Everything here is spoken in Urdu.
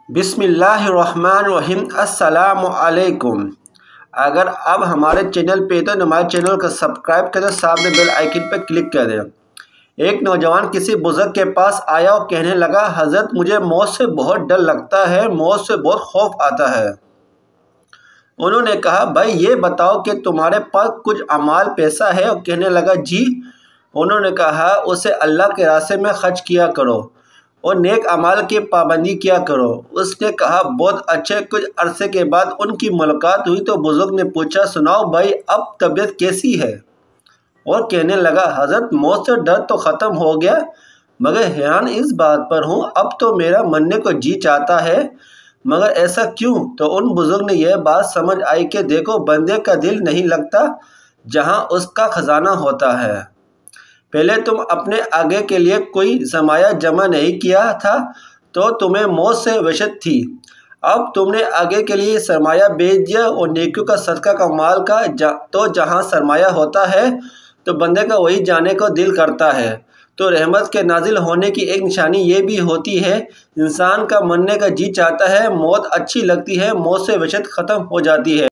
بسم اللہ الرحمن الرحیم۔ السلام علیکم۔ اگر آپ ہمارے چینل پہ تو ہمارے چینل کو سبسکرائب کر دیں، سامنے بیل آئیکن پہ کلک کر دیں۔ ایک نوجوان کسی بزرگ کے پاس آیا اور کہنے لگا، حضرت مجھے موت سے بہت ڈر لگتا ہے، موت سے بہت خوف آتا ہے۔ انہوں نے کہا، بھائی یہ بتاؤ کہ تمہارے پاس کچھ اعمال پیسہ ہے؟ اور کہنے لگا، جی۔ انہوں نے کہا، اسے اللہ کے راستے میں خرچ کیا کرو اور نیک اعمال کی پابندی کیا کرو۔ اس نے کہا، بہت اچھے۔ کچھ عرصے کے بعد ان کی ملاقات ہوئی تو بزرگ نے پوچھا، سناؤ بھائی، اب طبیعت کیسی ہے؟ اور کہنے لگا، حضرت موت سے ڈر تو ختم ہو گیا، مگر حیران اس بات پر ہوں، اب تو میرا مرنے کو جی چاہتا ہے، مگر ایسا کیوں؟ تو ان بزرگ نے یہ بات سمجھ آئی کہ دیکھو، بندے کا دل نہیں لگتا جہاں اس کا خزانہ ہوتا ہے۔ پہلے تم اپنے آگے کے لیے کوئی سرمایہ جمع نہیں کیا تھا تو تمہیں موت سے وحشت تھی، اب تم نے آگے کے لیے سرمایہ بیچ دیا اور نیکیوں کا صدقہ کا مال کا، تو جہاں سرمایہ ہوتا ہے تو بندے کا وہی جانے کو دل کرتا ہے۔ تو رحمت کے نازل ہونے کی ایک نشانی یہ بھی ہوتی ہے، انسان کا مرنے کا جی چاہتا ہے، موت اچھی لگتی ہے، موت سے وحشت ختم ہو جاتی ہے۔